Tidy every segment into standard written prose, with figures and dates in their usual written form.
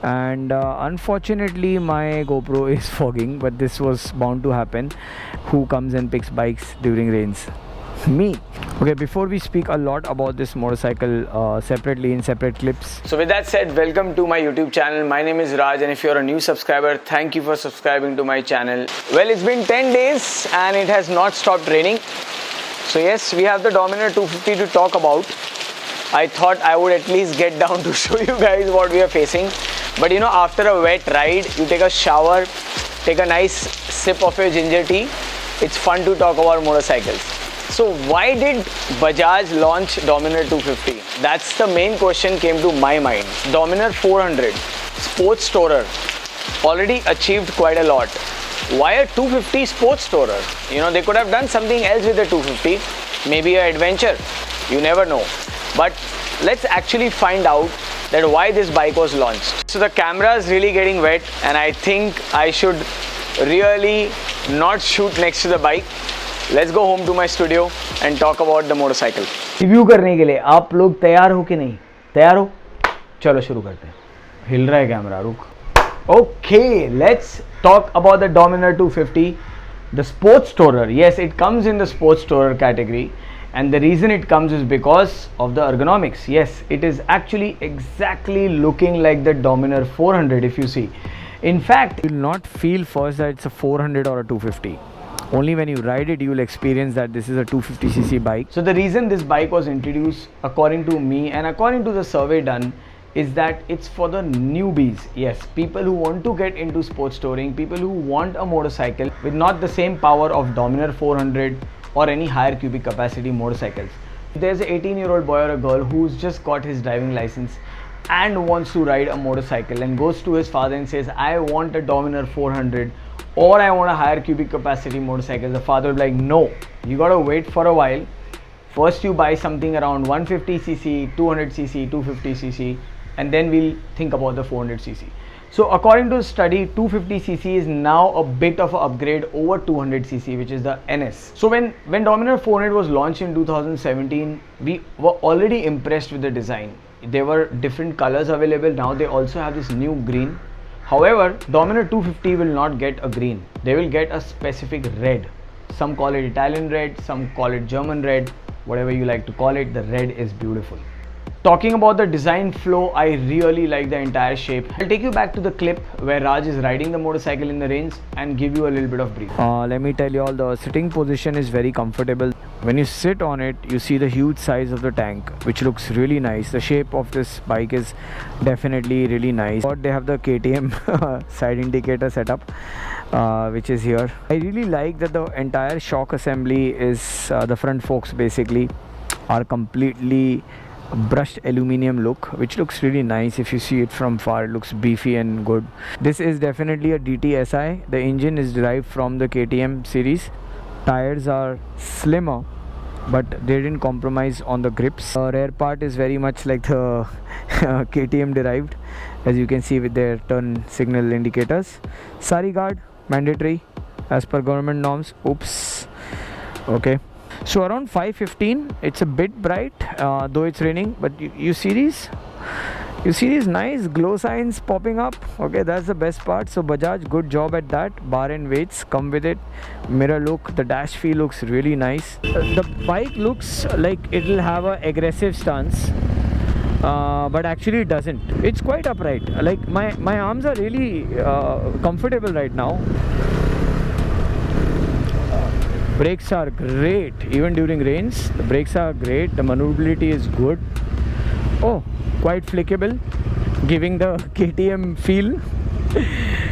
and unfortunately my GoPro is fogging, but this was bound to happen. Who comes and picks bikes during rains? Me. Okay, before we speak a lot about this motorcycle separately in separate clips. So with that said, welcome to my YouTube channel. My name is Raj, and if you're a new subscriber, thank you for subscribing to my channel. Well, it's been 10 days and it has not stopped raining. So yes, we have the Dominar 250 to talk about. I thought I would at least get down to show you guys what we are facing. But you know, after a wet ride, you take a shower, take a nice sip of your ginger tea. It's fun to talk about motorcycles. So why did Bajaj launch Dominar 250? That's the main question came to my mind. Dominar 400, sports tourer, already achieved quite a lot. Why a 250 sports tourer? You know, they could have done something else with the 250, maybe an adventure, you never know. But let's actually find out that why this bike was launched. So the camera is really getting wet and I think I should really not shoot next to the bike. Let's go home to my studio and talk about the motorcycle. Review करने के लिए आप लोग तैयार हो कि नहीं? तैयार हो? चलो शुरू करते हैं. हिल रहा है कैमरा, रुक. Okay, let's talk about the Dominar 250, the sports tourer. Yes, it comes in the sports tourer category, and the reason it comes is because of the ergonomics. Yes, it is actually exactly looking like the Dominar 400 if you see. In fact, you will not feel first that it's a 400 or a 250. Only when you ride it, you will experience that this is a 250cc bike. So the reason this bike was introduced, according to me and according to the survey done, is that it's for the newbies. Yes, people who want to get into sports touring, people who want a motorcycle with not the same power of Dominar 400 or any higher cubic capacity motorcycles. If there's an 18-year-old boy or a girl who's just got his driving license and wants to ride a motorcycle and goes to his father and says, I want a Dominar 400 or I want a higher cubic capacity motorcycle, the father will be like, no, you gotta wait for a while. First you buy something around 150cc, 200cc, 250cc, and then we'll think about the 400cc. So according to the study, 250cc is now a bit of an upgrade over 200cc, which is the NS. So when Dominar 400 was launched in 2017, we were already impressed with the design. There were different colors available. Now they also have this new green. However, Dominar 250 will not get a green. They will get a specific red. Some call it Italian red, some call it German red, whatever you like to call it. The red is beautiful. Talking about the design flow, I really like the entire shape. I'll take you back to the clip where Raj is riding the motorcycle in the rains and give you a little bit of brief. Let me tell you all, the sitting position is very comfortable. When you sit on it, you see the huge size of the tank, which looks really nice. The shape of this bike is definitely really nice. They have the KTM side indicator setup, which is here. I really like that the entire shock assembly is, the front forks basically are completely brushed aluminum look, which looks really nice. If you see it from far, it looks beefy and good. This is definitely a DTSI. The engine is derived from the KTM series. Tires are slimmer, but they didn't compromise on the grips. The rear part is very much like the KTM derived, as you can see with their turn signal indicators. Sari guard mandatory as per government norms. Oops. Okay. So around 5:15, it's a bit bright, though it's raining, but you see these? You see these nice glow signs popping up? Okay, that's the best part. So Bajaj, good job at that. Bar and weights come with it. Mirror look, the dash feel looks really nice. The bike looks like it'll have an aggressive stance, but actually it doesn't. It's quite upright. Like my arms are really comfortable right now. Brakes are great, even during rains. The brakes are great. The maneuverability is good. Oh, quite flickable, giving the KTM feel.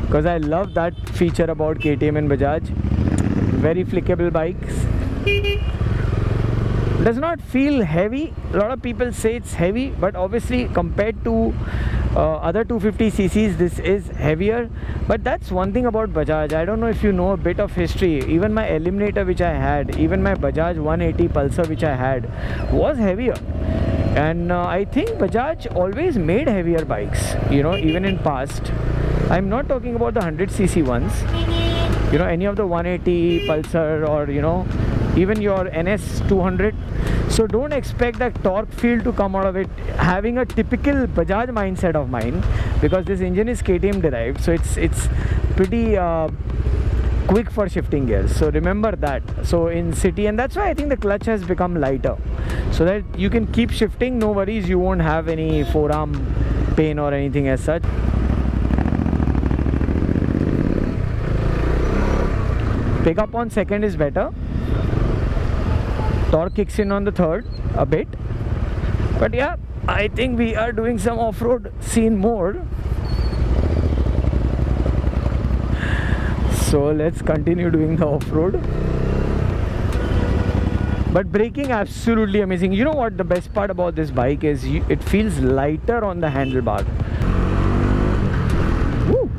Because I love that feature about KTM and Bajaj. Very flickable bikes. Does not feel heavy. A lot of people say it's heavy, but obviously compared to other 250cc's, this is heavier. But that's one thing about Bajaj. I don't know if you know a bit of history. Even my Eliminator which I had, even my Bajaj 180 Pulsar which I had, was heavier. And I think Bajaj always made heavier bikes, you know, even in past. I'm not talking about the 100cc ones, you know, any of the 180 Pulsar, or you know, even your NS 200. So don't expect that torque feel to come out of it. Having a typical Bajaj mindset of mine, because this engine is KTM derived, so it's pretty quick for shifting gears. So remember that. So in city, and that's why I think the clutch has become lighter, so that you can keep shifting, no worries, you won't have any forearm pain or anything as such. Pickup on second is better, torque kicks in on the third a bit, but yeah, I think we are doing some off-road scene mode. So let's continue doing the off-road. But braking absolutely amazing. You know what the best part about this bike is? It feels lighter on the handlebar. Woo!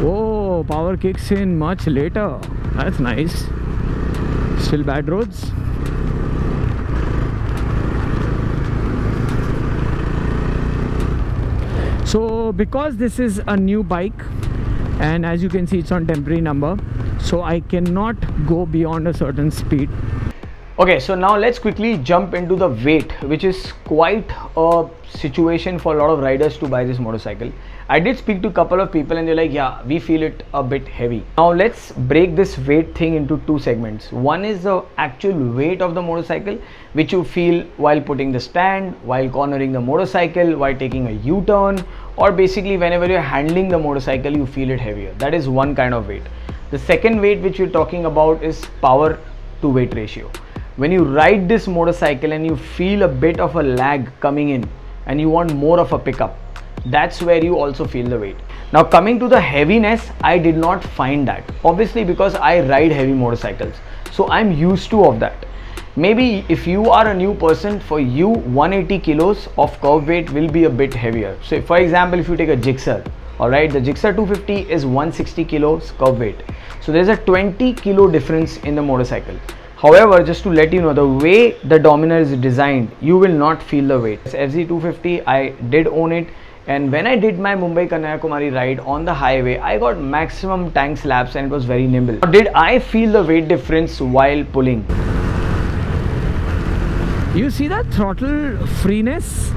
Oh, power kicks in much later. That's nice. Still bad roads. So because this is a new bike, and as you can see it's on temporary number, so I cannot go beyond a certain speed. Okay, so now let's quickly jump into the weight, which is quite a situation for a lot of riders to buy this motorcycle. I did speak to a couple of people and they're like, yeah, we feel it a bit heavy. Now let's break this weight thing into two segments. One is the actual weight of the motorcycle, which you feel while putting the stand, while cornering the motorcycle, while taking a U-turn, or basically whenever you're handling the motorcycle, you feel it heavier. That is one kind of weight. The second weight which we're talking about is power to weight ratio. When you ride this motorcycle and you feel a bit of a lag coming in and you want more of a pickup, that's where you also feel the weight. Now coming to the heaviness, I did not find that, obviously because I ride heavy motorcycles, so I'm used to of that. Maybe if you are a new person, for you 180 kilos of curve weight will be a bit heavier. So for example, if you take a Gixxer, alright, the Gixxer 250 is 160 kilos curve weight, so there's a 20 kilo difference in the motorcycle. However, just to let you know, the way the Dominar is designed, you will not feel the weight. This FZ250, I did own it, and when I did my Mumbai Kanyakumari ride on the highway, I got maximum tank slaps and it was very nimble. Did I feel the weight difference while pulling? You see that throttle freeness?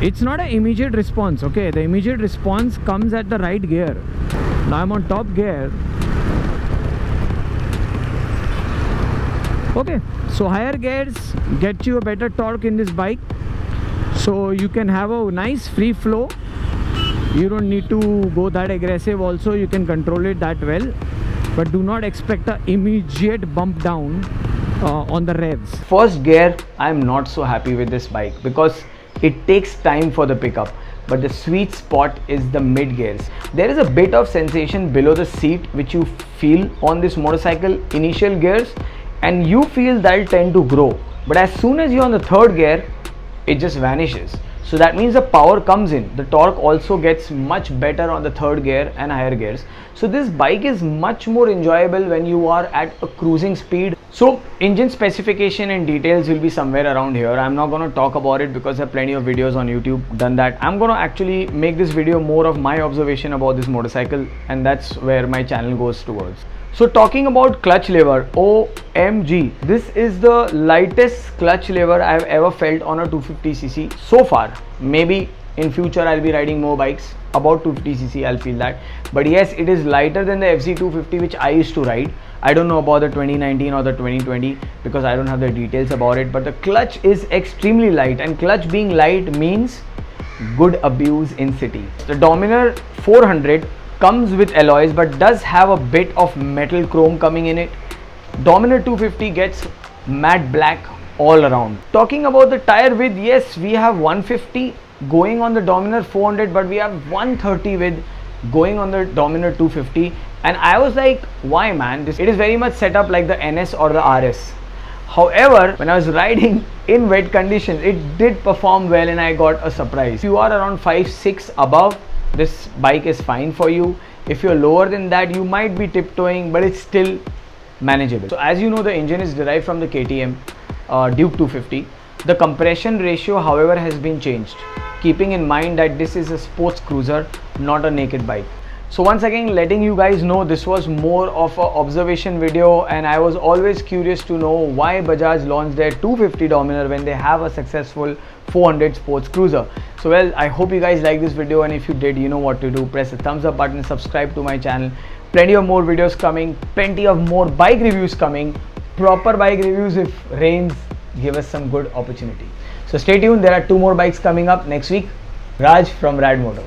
It's not an immediate response, okay? The immediate response comes at the right gear. Now I'm on top gear. Okay, so higher gears get you a better torque in this bike, so you can have a nice free flow. You don't need to go that aggressive, also you can control it that well, but do not expect an immediate bump down on the revs. First gear, I'm not so happy with this bike because it takes time for the pickup, but the sweet spot is the mid gears. There is a bit of sensation below the seat which you feel on this motorcycle initial gears, and you feel that'll tend to grow, but as soon as you're on the third gear, it just vanishes. So that means the power comes in, the torque also gets much better on the third gear and higher gears. So this bike is much more enjoyable when you are at a cruising speed. So engine specification and details will be somewhere around here. I'm not going to talk about it because there are plenty of videos on YouTube done that. I'm going to actually make this video more of my observation about this motorcycle, and that's where my channel goes towards. So talking about clutch lever, OMG, this is the lightest clutch lever I have ever felt on a 250cc so far. Maybe in future I'll be riding more bikes about 250cc, I'll feel that, but yes, it is lighter than the FZ250 which I used to ride. I don't know about the 2019 or the 2020 because I don't have the details about it, but the clutch is extremely light, and clutch being light means good abuse in city. The Dominar 400 comes with alloys but does have a bit of metal chrome coming in it. Dominar 250 gets matte black all around. Talking about the tire width, yes, we have 150 going on the Dominar 400, but we have 130 width going on the Dominar 250, and I was like, why man, it is very much set up like the NS or the RS. However, when I was riding in wet conditions, it did perform well and I got a surprise. If you are around 5'6" above, this bike is fine for you. If you're lower than that, you might be tiptoeing, but it's still manageable. So as you know, the engine is derived from the KTM Duke 250. The compression ratio, however, has been changed, keeping in mind that this is a sports cruiser, not a naked bike. So once again, letting you guys know, this was more of a observation video, and I was always curious to know why Bajaj launched their 250 Dominar when they have a successful 400 sports cruiser. So well, I hope you guys like this video, and if you did, you know what to do. Press the thumbs up button, subscribe to my channel. Plenty of more videos coming, plenty of more bike reviews coming, proper bike reviews if rains give us some good opportunity. So stay tuned, there are 2 more bikes coming up next week. Raj from Rad Moto.